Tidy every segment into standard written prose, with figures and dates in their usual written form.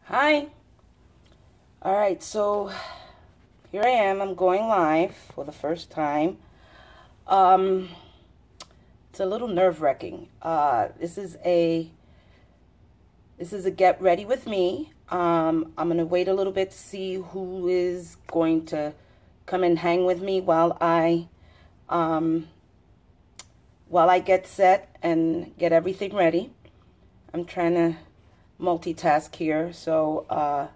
Hi. All right, so here I am. I'm going live for the first time. Um, it's a little nerve-wracking. This is a get ready with me. I'm gonna wait a little bit to see who is going to come and hang with me um, while I get set and get everything ready. I'm trying to multitask here, so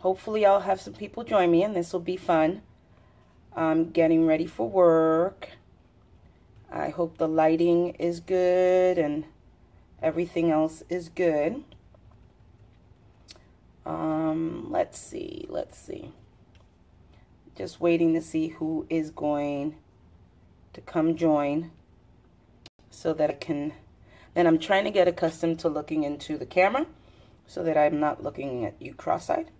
hopefully I'll have some people join me and this will be fun. I'm getting ready for work. I hope the lighting is good and everything else is good. Let's see. Just waiting to see who is going to come join so that I can, then I'm trying to get accustomed to looking into the camera so that I'm not looking at you cross-eyed.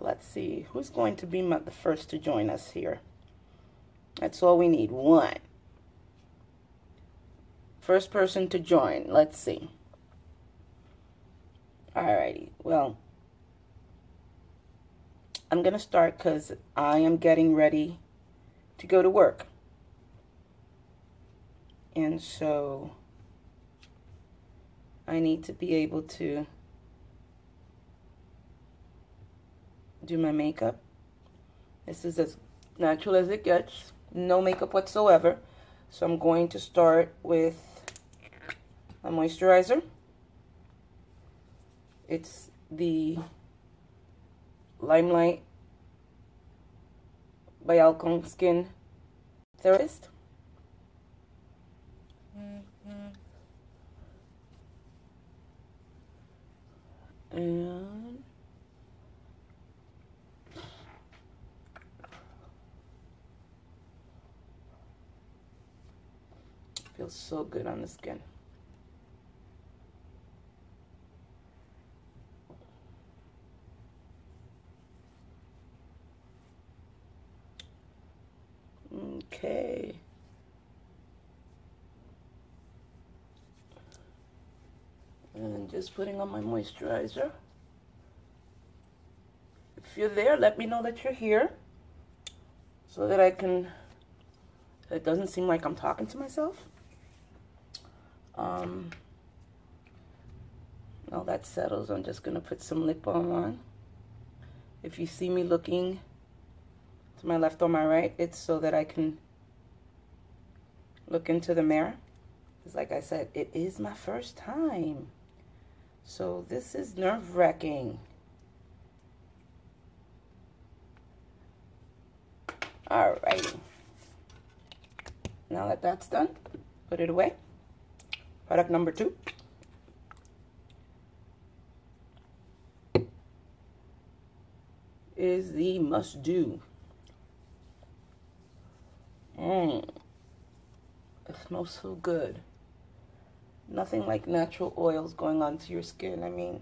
Let's see, who's going to be the first to join us here? That's all we need, one. First person to join, let's see. Alrighty, well, I'm going to start because I am getting ready to go to work. And so I need to be able to do my makeup. This is as natural as it gets, no makeup whatsoever. So I'm going to start with a moisturizer. It's the LimeLight by Alcone Skin Therapist. And feels so good on the skin. Okay. And just putting on my moisturizer. If you're there, let me know that you're here so that I can, it doesn't seem like I'm talking to myself. Now that settles, I'm just gonna put some lip balm on. If you see me looking to my left or my right, it's so that I can look into the mirror. Because like I said, it is my first time. So this is nerve-wracking. Alrighty. Now that that's done, put it away. Product number 2. Is the Must Do. It smells so good. Nothing like natural oils going onto your skin. I mean,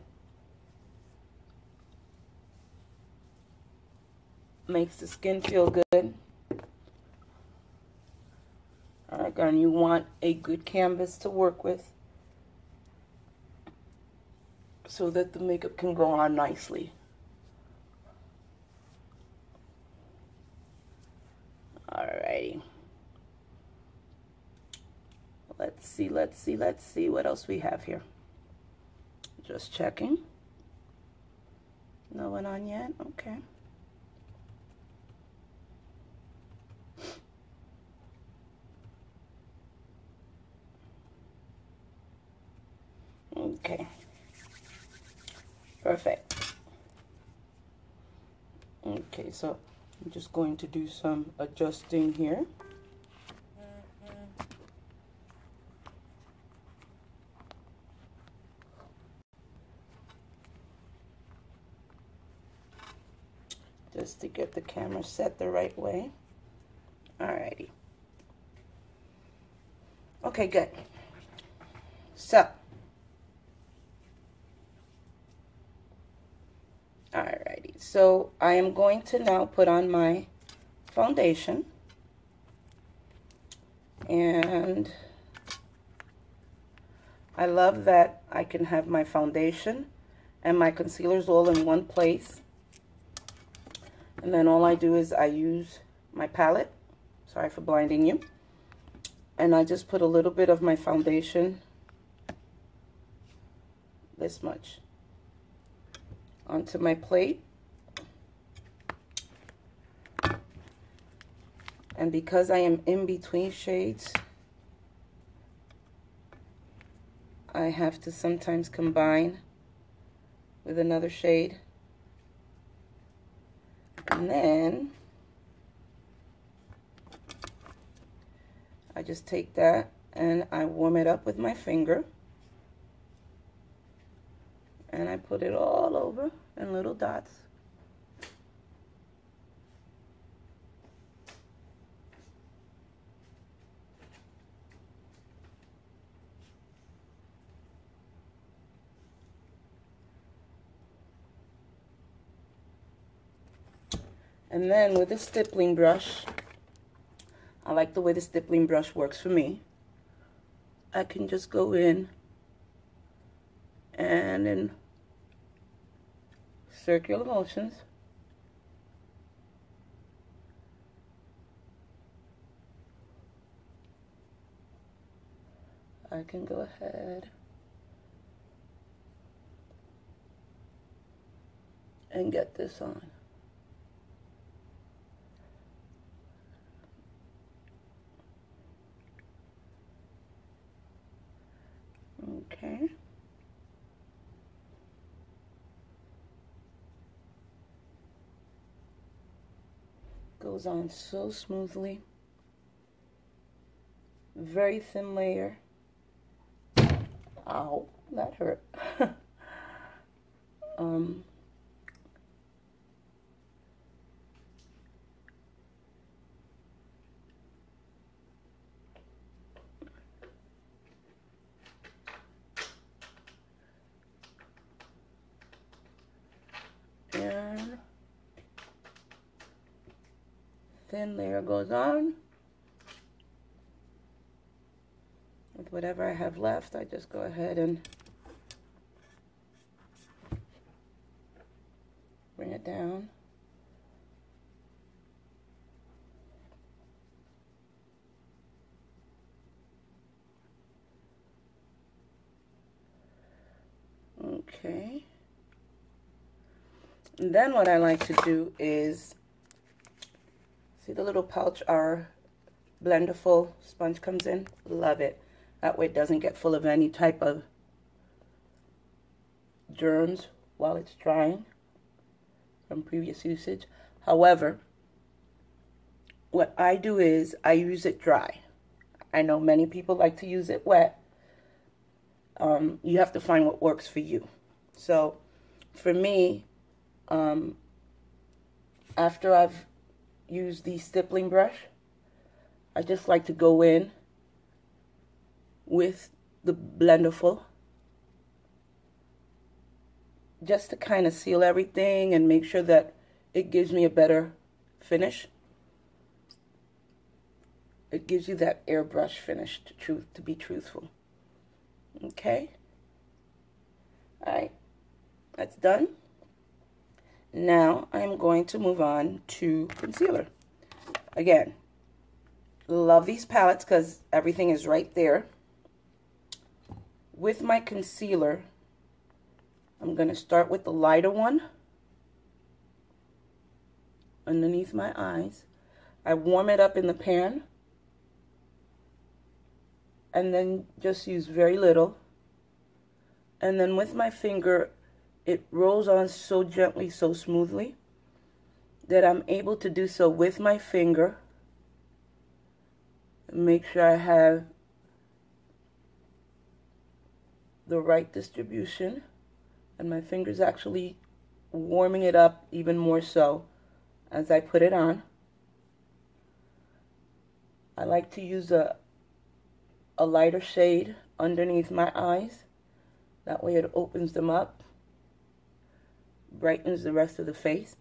makes the skin feel good. Alright, and you want a good canvas to work with so that the makeup can go on nicely. Alrighty. Let's see what else we have here. Just checking. No one on yet? Okay. Okay. Perfect. Okay, so I'm just going to do some adjusting here. Just to get the camera set the right way. Alrighty. Okay, good. So, alrighty. So I am going to now put on my foundation. And I love that I can have my foundation and my concealers all in one place. And then all I do is I use my palette. Sorry for blinding you. And I just put a little bit of my foundation, this much, onto my plate. And because I am in between shades, I have to sometimes combine with another shade. And then I just take that and I warm it up with my finger. And I put it all over in little dots. And then with a stippling brush, I like the way the stippling brush works for me. I can just go in and in circular motions I can go ahead and get this on. Okay. Goes on so smoothly. Very thin layer. Ow, that hurt. And thin layer goes on. With whatever I have left, I just go ahead and bring it down. Okay. And then what I like to do is, see the little pouch our Blenderful sponge comes in? Love it. That way it doesn't get full of any type of germs while it's drying from previous usage. However, what I do is I use it dry. I know many people like to use it wet. You have to find what works for you. So for me, after I've used the stippling brush, I just like to go in with the Blenderful just to kind of seal everything and make sure that it gives me a better finish. It gives you that airbrush finish, to be truthful. Okay? Alright, that's done. Now I'm going to move on to concealer. Again, love these palettes because everything is right there. With my concealer, I'm going to start with the lighter one underneath my eyes. I warm it up in the pan and then just use very little. And then with my finger, it rolls on so gently, so smoothly, that I'm able to do so with my finger. Make sure I have the right distribution. And my finger's actually warming it up even more so as I put it on. I like to use a lighter shade underneath my eyes. That way it opens them up, brightens the rest of the face.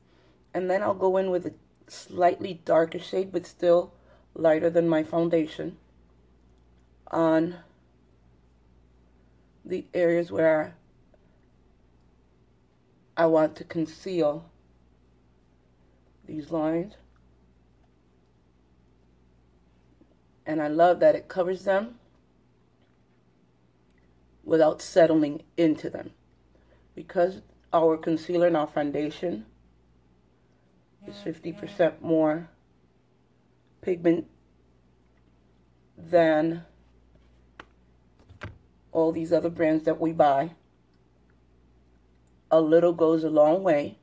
And then I'll go in with a slightly darker shade, but still lighter than my foundation, on the areas where I want to conceal these lines. And I love that it covers them without settling into them. Because our concealer and our foundation is 50% more pigment than all these other brands that we buy. A little goes a long way.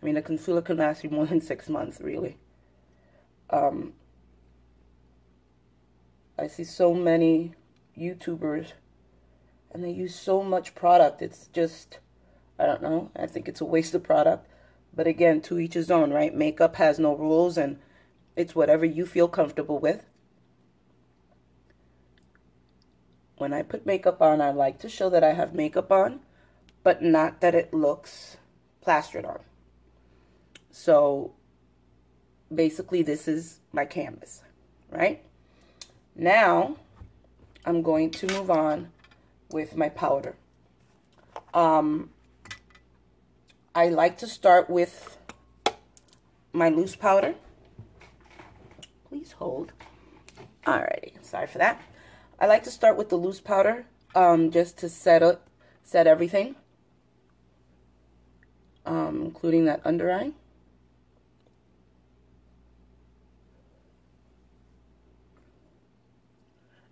I mean, a concealer can last you more than 6 months, really. I see so many YouTubers, and they use so much product. It's just, I don't know. I think it's a waste of product. But again, to each his own, right? Makeup has no rules, and it's whatever you feel comfortable with. When I put makeup on, I like to show that I have makeup on, but not that it looks plastered on. So basically, this is my canvas, right? Now, I'm going to move on with my powder. I like to start with my loose powder. Please hold. Alrighty, sorry for that. I like to start with the loose powder, just to set everything, including that under eye.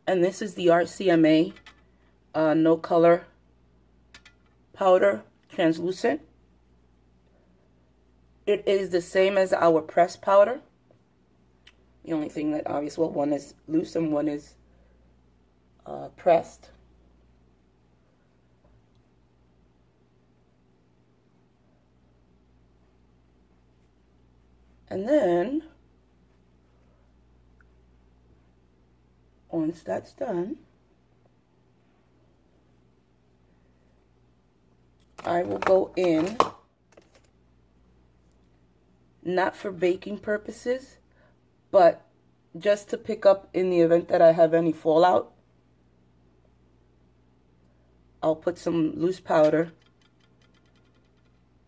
And this is the RCMA No Color Powder Translucent. It is the same as our pressed powder. The only thing that obvious, well, one is loose and one is pressed. And then, once that's done, I will go in, not for baking purposes, but just to pick up in the event that I have any fallout. I'll put some loose powder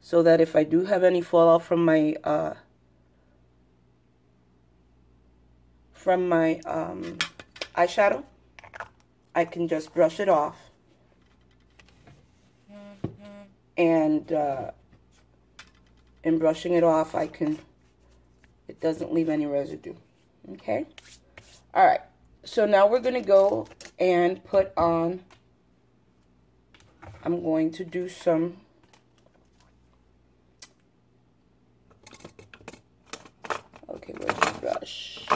so that if I do have any fallout from my eyeshadow, I can just brush it off, and in brushing it off, it doesn't leave any residue. Okay? All right. So now we're going to go and put on, I'm going to do some okay, where's the brush?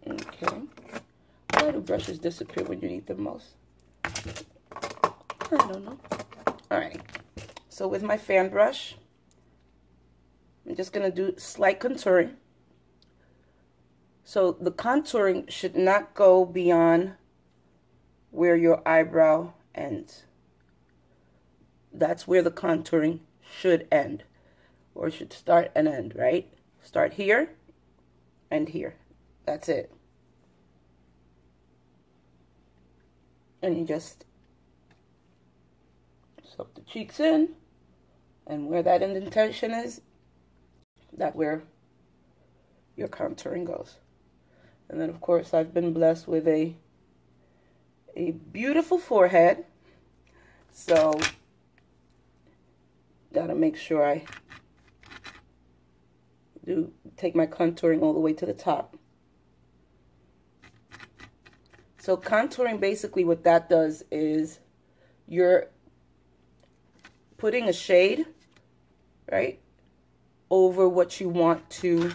Okay. Why do brushes disappear when you need them most? I don't know. Alright. So with my fan brush, I'm just going to do slight contouring. So the contouring should not go beyond where your eyebrow ends. That's where the contouring should end, or should start and end, right? Start here and here. That's it. And you just suck the cheeks in, and where that indentation is, that's where your contouring goes. And then, of course, I've been blessed with a beautiful forehead, so gotta make sure I do take my contouring all the way to the top. So contouring, basically what that does is you're putting a shade, right, over what you want to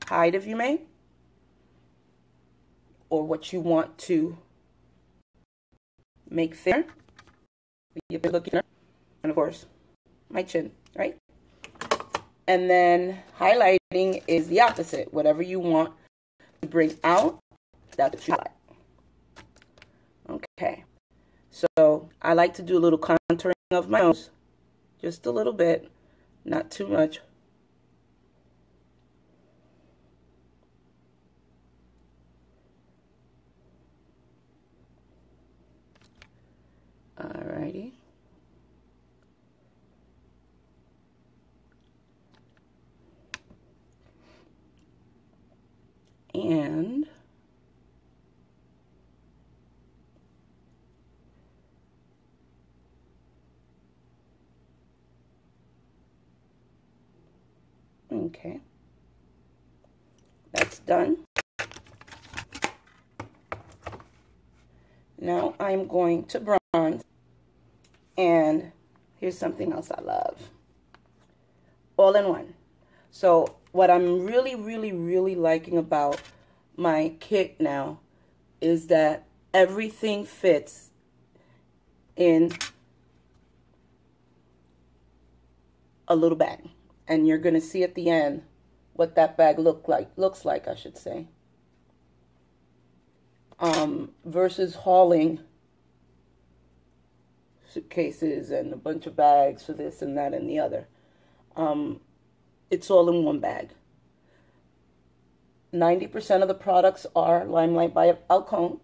hide, if you may, or what you want to make thinner. You're looking, and of course, my chin, right? And then highlighting is the opposite. Whatever you want to bring out, that's what you highlight. Okay, so I like to do a little contouring of my nose, just a little bit, not too much. And okay, that's done. Now I'm going to bronze, and here's something else I love. All in one. So what I'm really liking about my kit now is that everything fits in a little bag. And you're going to see at the end what that bag looks like, I should say. Versus hauling suitcases and a bunch of bags for this and that and the other. It's all in one bag. 90% of the products are LimeLight by Alcone.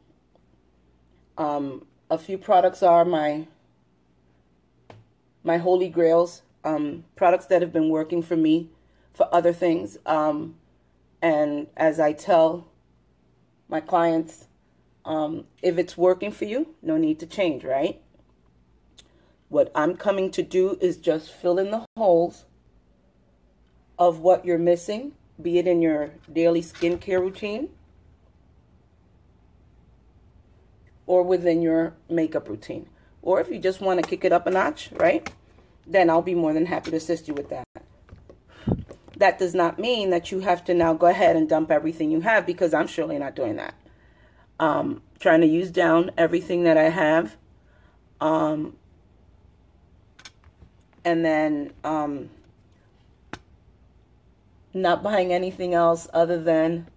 A few products are my holy grails, products that have been working for me for other things. And as I tell my clients, if it's working for you, no need to change, right? What I'm coming to do is just fill in the holes of what you're missing, be it in your daily skincare routine or within your makeup routine. Or if you just want to kick it up a notch, right? Then I'll be more than happy to assist you with that. That does not mean that you have to now go ahead and dump everything you have, because I'm surely not doing that. Trying to use down everything that I have. And then not buying anything else other than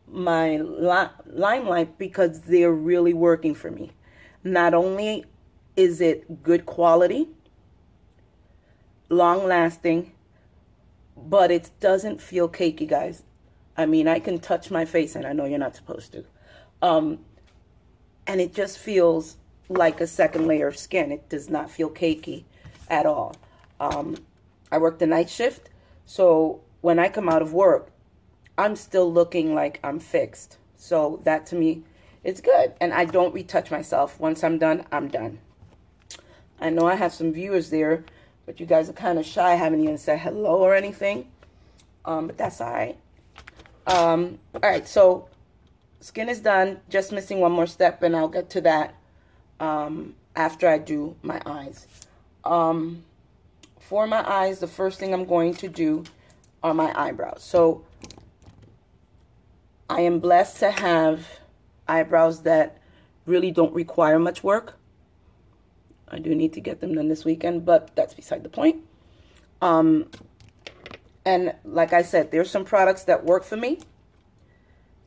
my LimeLight, because they're really working for me. Not only is it good quality, long lasting, but it doesn't feel cakey, guys. I mean, I can touch my face, and I know you're not supposed to. And it just feels like a second layer of skin. It does not feel cakey at all. I work the night shift, so when I come out of work, I'm still looking like I'm fixed. So that to me, it's good. And I don't retouch myself. Once I'm done, I'm done. I know I have some viewers there, but you guys are kind of shy, haven't even said hello or anything. But that's all right. All right, so skin is done. Just missing one more step, and I'll get to that after I do my eyes. For my eyes, the first thing I'm going to do are my eyebrows. So I am blessed to have eyebrows that really don't require much work. I do need to get them done this weekend, but that's beside the point. And like I said, there's some products that work for me.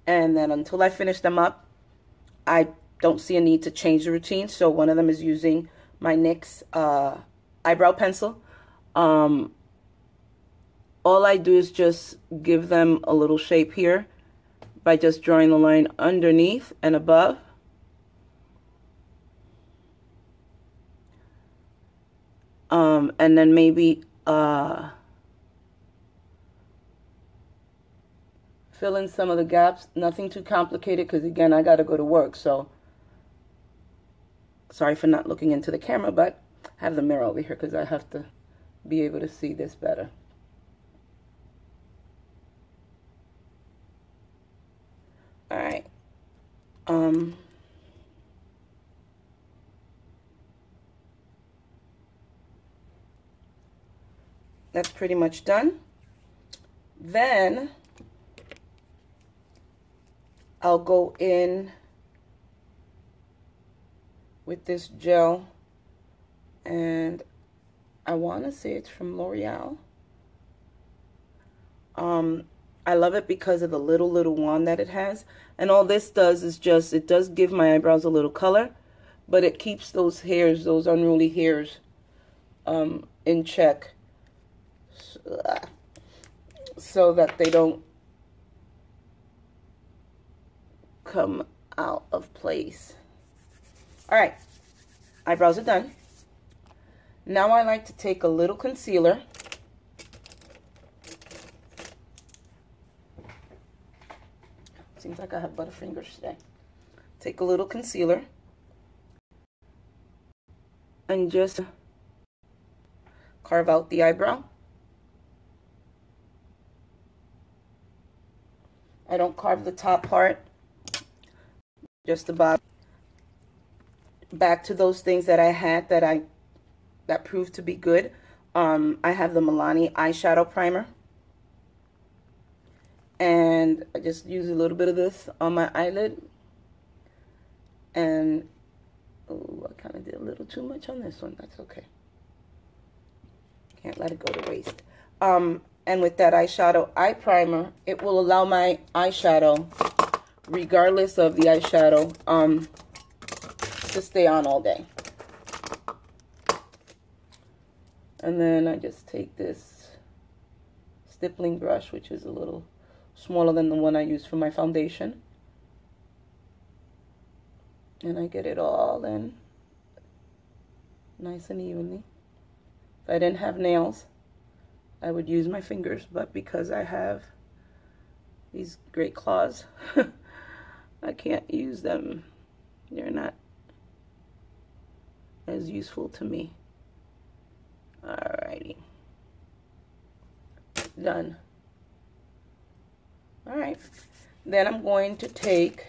And then until I finish them up, I don't see a need to change the routine. So one of them is using my NYX eyebrow pencil. All I do is just give them a little shape here by just drawing the line underneath and above. And then maybe fill in some of the gaps. Nothing too complicated, because again, I got to go to work. So sorry for not looking into the camera, but I have the mirror over here because I have to be able to see this better. All right. That's pretty much done. Then I'll go in with this gel, and I want to say it's from L'Oreal. I love it because of the little wand that it has. And all this does is just, it does give my eyebrows a little color, but it keeps those hairs, those unruly hairs, in check, so that they don't come out of place. All right, eyebrows are done. Now I like to take a little concealer Seems like I have butterfingers today. Take a little concealer and just carve out the eyebrow. I don't carve the top part, just the bottom. Back to those things that I had that proved to be good. I have the Milani eyeshadow primer, and I just use a little bit of this on my eyelid. And oh, I kind of did a little too much on this one. That's okay. Can't let it go to waste. And with that eyeshadow eye primer, it will allow my eyeshadow, regardless of the eyeshadow, to stay on all day. And then I just take this stippling brush, which is a little smaller than the one I use for my foundation. And I get it all in nice and evenly. If I didn't have nails, I would use my fingers, but because I have these great claws, I can't use them. They're not as useful to me. Alrighty. Done. Alright. Then I'm going to take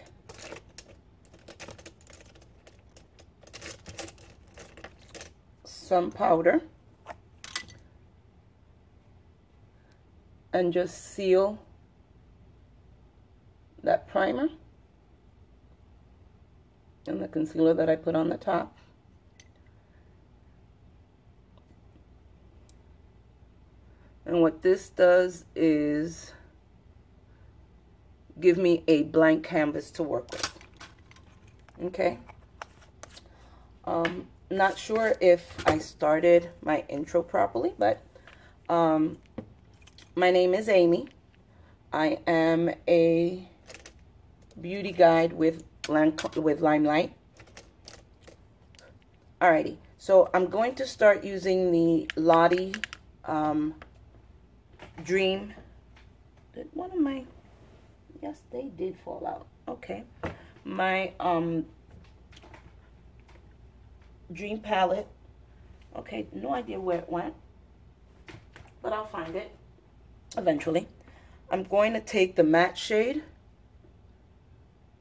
some powder and just seal that primer and the concealer that I put on the top. And what this does is give me a blank canvas to work with. Okay. Not sure if I started my intro properly, but my name is Amy. I am a beauty guide with LimeLight. Alrighty, so I'm going to start using the Lottie Dream. Did one of my, yes, they did fall out. Okay, my Dream palette. Okay, no idea where it went, but I'll find it eventually. I'm going to take the matte shade,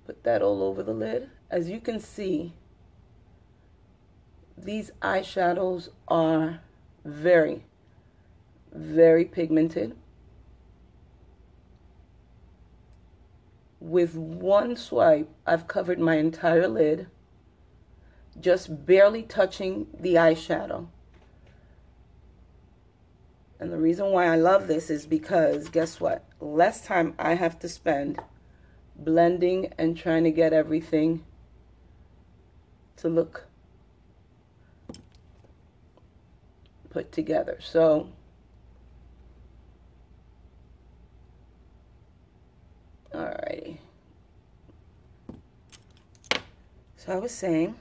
put that all over the lid. As you can see, these eyeshadows are very, very pigmented. With one swipe, I've covered my entire lid, just barely touching the eyeshadow. And the reason why I love this is because, guess what? Less time I have to spend blending and trying to get everything to look put together. So, alrighty. So I was saying,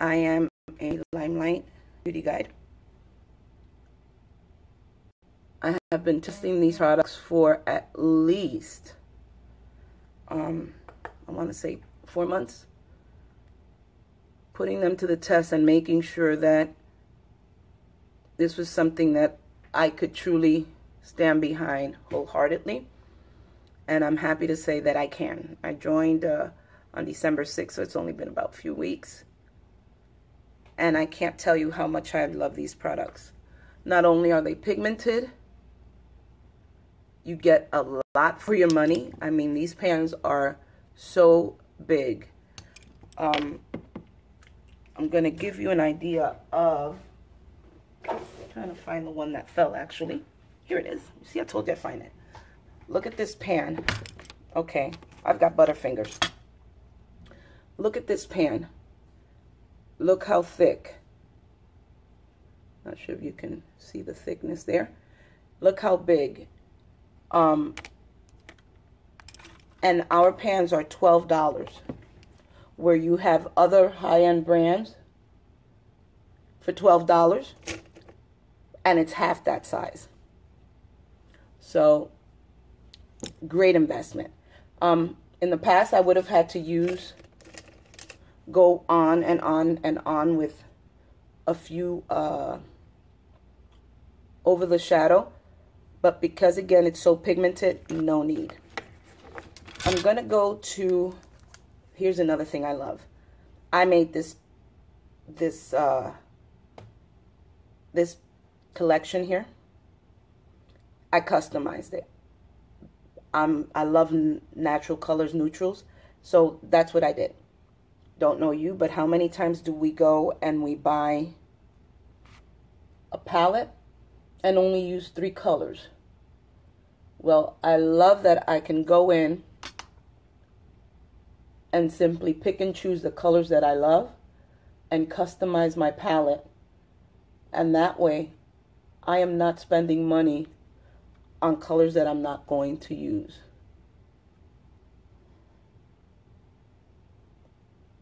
I am a LimeLight beauty guide. I have been testing these products for at least, I want to say 4 months. Putting them to the test and making sure that this was something that I could truly stand behind wholeheartedly. And I'm happy to say that I can. I joined on December 6th, so it's only been about a few weeks. And I can't tell you how much I love these products. Not only are they pigmented, you get a lot for your money. I mean, these pans are so big. I'm going to give you an idea of, I'm trying to find the one that fell actually. Here it is. You see, I told you I'd find it. Look at this pan. Okay, I've got butterfingers. Look at this pan. Look how thick. Not sure if you can see the thickness there. Look how big. And our pans are $12, where you have other high-end brands for $12, and it's half that size. So, great investment. In the past, I would have had to go on and on and on with a few over the shadow, but because again it's so pigmented, no need. I'm gonna go to, here's another thing I love. I made this collection here. I customized it. I love natural colors, neutrals, so that's what I did. Don't know you, but how many times do we go and we buy a palette and only use 3 colors? Well, I love that I can go in and simply pick and choose the colors that I love and customize my palette. And that way, I am not spending money on colors that I'm not going to use.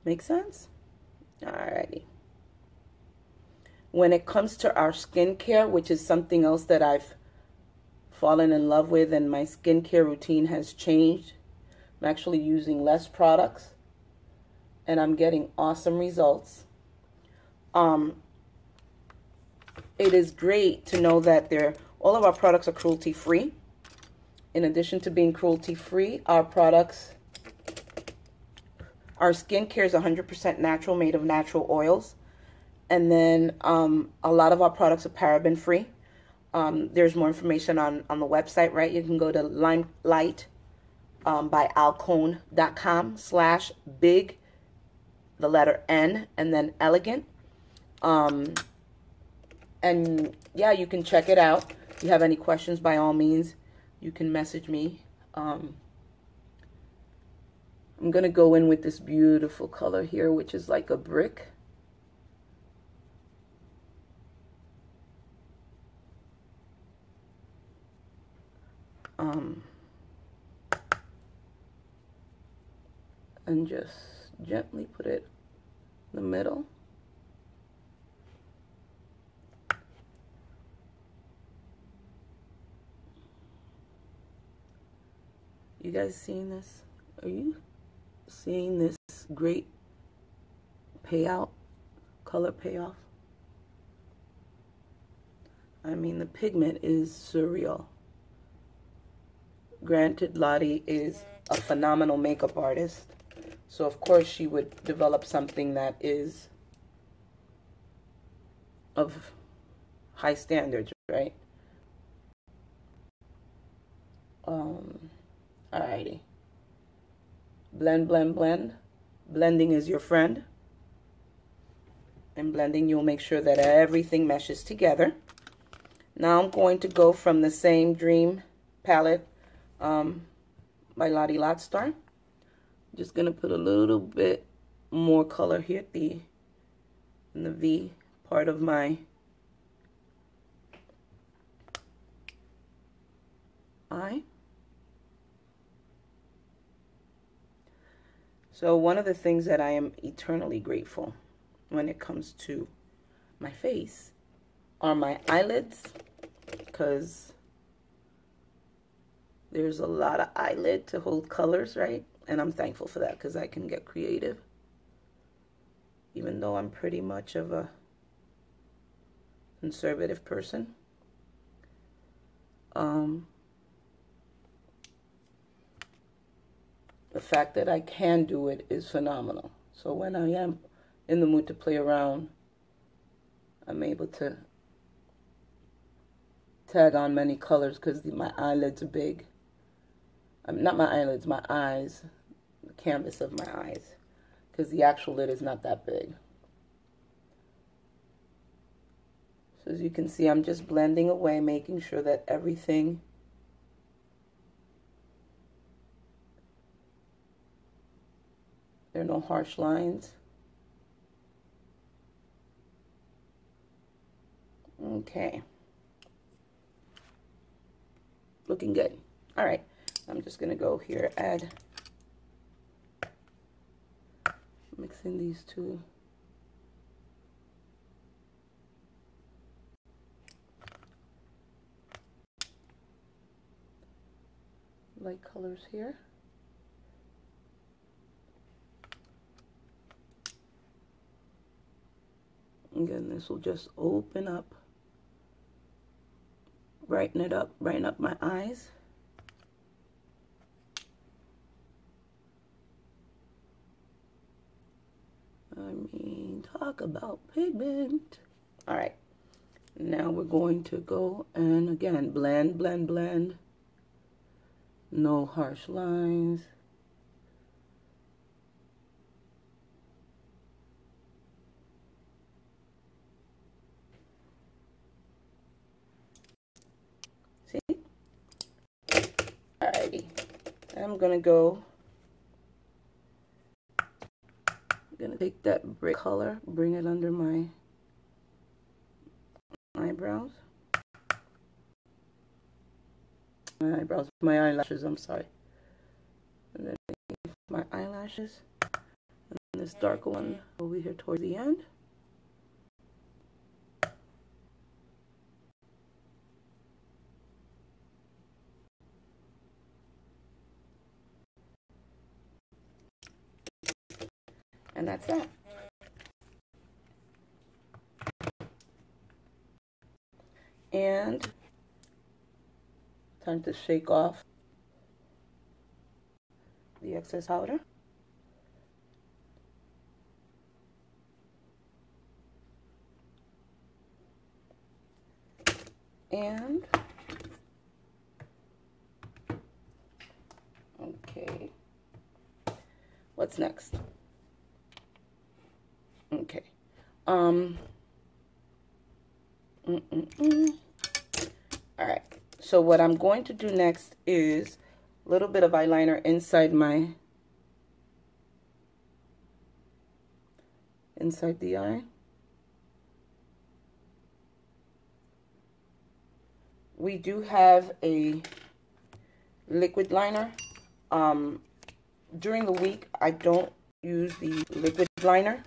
Make sense? Alrighty. When it comes to our skincare, which is something else that I've fallen in love with and my skincare routine has changed, I'm actually using less products and I'm getting awesome results. It is great to know that all of our products are cruelty free. In addition to being cruelty free, our skincare is 100% natural, made of natural oils. And then a lot of our products are paraben free. There's more information on the website, right? You can go to LimeLight by alcone.com/big, the letter N, and then elegant. And yeah, you can check it out. If you have any questions, by all means, you can message me. I'm going to go in with this beautiful color here, which is like a brick. And just gently put it in the middle. You guys seeing this? Are you seeing this great payout, color payoff? I mean, the pigment is surreal. Granted, Lottie is a phenomenal makeup artist, so of course she would develop something that is of high standards, right? Alrighty. Blend, blend, blend. Blending is your friend. In blending, you'll make sure that everything meshes together. Now I'm going to go from the same Dream palette by Lottie Lotstar. Just going to put a little bit more color here in the V part of my eye. So one of the things that I am eternally grateful when it comes to my face are my eyelids, because there's a lot of eyelid to hold colors, right? And I'm thankful for that because I can get creative. Even though I'm pretty much of a conservative person. The fact that I can do it is phenomenal. So when I am in the mood to play around, I'm able to tag on many colors because my eyelids are big. Not my eyelids, my eyes, the canvas of my eyes, because the actual lid is not that big. So as you can see, I'm just blending away, making sure that everything there are no harsh lines. Okay. Looking good. All right. I'm just going to go here, mixing these two. Light colors here. Again, this will just open up, brighten it up, brighten up my eyes. I mean, talk about pigment. All right, now we're going to go and again, blend, blend, blend. No harsh lines. See? Alrighty. I'm gonna go. I'm gonna take that brick color, bring it under my eyebrows. My eyelashes, I'm sorry. And then my eyelashes. And this darker one over here towards the end. And that's that. And time to shake off the excess powder. And okay, what's next? Okay, all right, so what I'm going to do next is a little bit of eyeliner inside the eye. We do have a liquid liner. During the week, I don't use the liquid liner.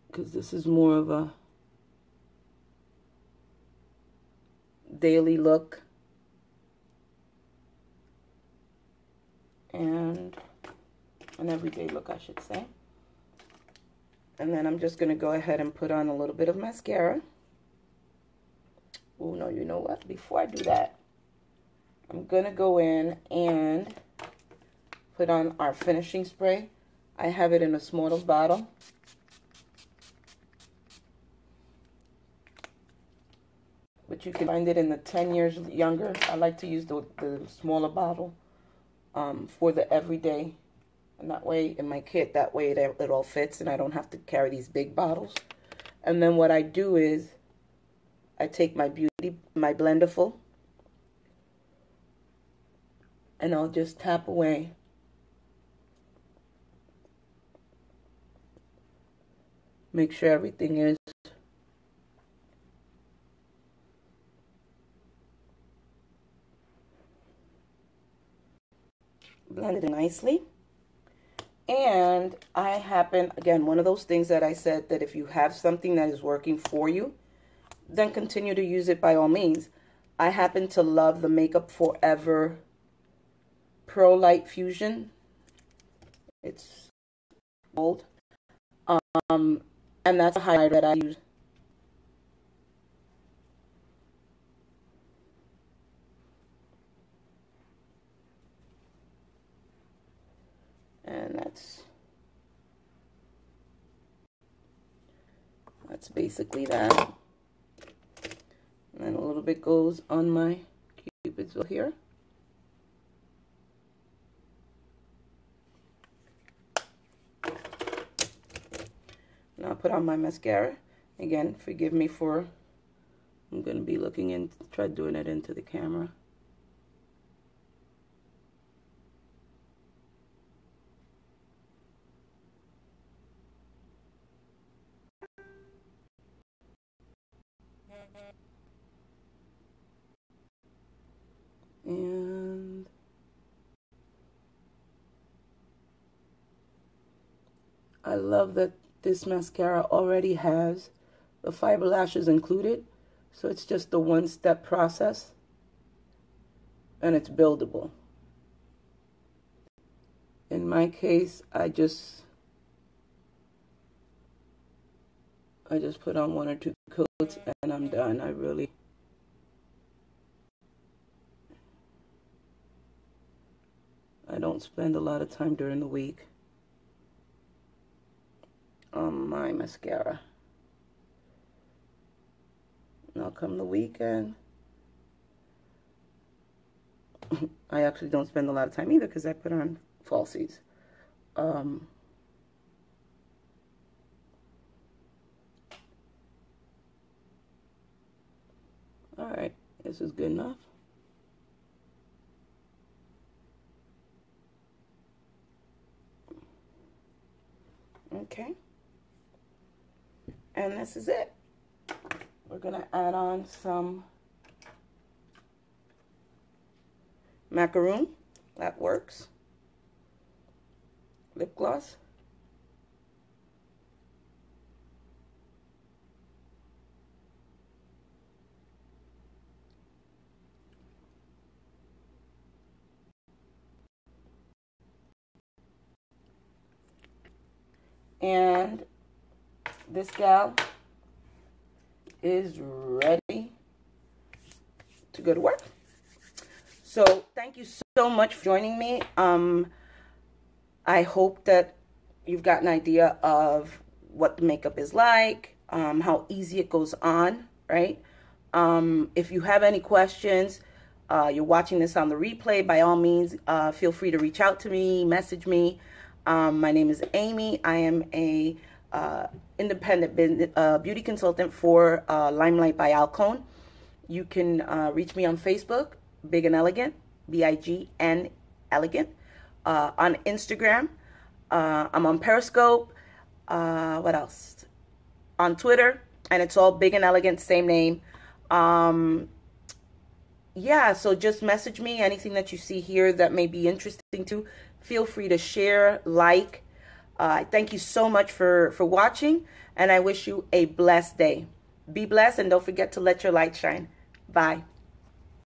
Because this is more of a daily look. And an everyday look, I should say. And then I'm just going to go ahead and put on a little bit of mascara. Oh, no, you know what? Before I do that, I'm going to go in and put on our finishing spray. I have it in a smaller bottle. But you can find it in the 10 years younger. I like to use the smaller bottle for the everyday. And that way, in my kit, that way it all fits and I don't have to carry these big bottles. And then what I do is I take my Blenderful, and I'll just tap away. Make sure everything is blended nicely. And I happen, again, one of those things that I said that if you have something that is working for you, then continue to use it by all means. I happen to love the Makeup Forever Pro Light Fusion. It's gold. And that's a highlighter that I use. And that's basically that. And then a little bit goes on my Cupid's bow here. Now I'll put on my mascara. Again, forgive me for, I'm going to be looking in, try doing it into the camera. And I love that this mascara already has the fiber lashes included, so it's just a one-step process and it's buildable. In my case, I just put on 1 or 2 coats and I'm done. I don't spend a lot of time during the week on my mascara. Now come the weekend, I actually don't spend a lot of time either because I put on falsies. All right, this is good enough. Okay, and this is it. We're gonna add on some macaroon. That works. Lip gloss. And this gal is ready to go to work. So thank you so much for joining me. I hope that you've got an idea of what the makeup is like, how easy it goes on, right? If you have any questions, you're watching this on the replay, by all means, feel free to reach out to me, message me. My name is Amy. I am a independent beauty consultant for LimeLight by Alcone. You can reach me on Facebook, Big and Elegant, BIGN Elegant. On Instagram, I'm on Periscope. What else? On Twitter, and it's all Big and Elegant, same name. Yeah, so just message me anything that you see here that may be interesting to. Feel free to share, like. Thank you so much for watching, and I wish you a blessed day. Be blessed, and don't forget to let your light shine. Bye.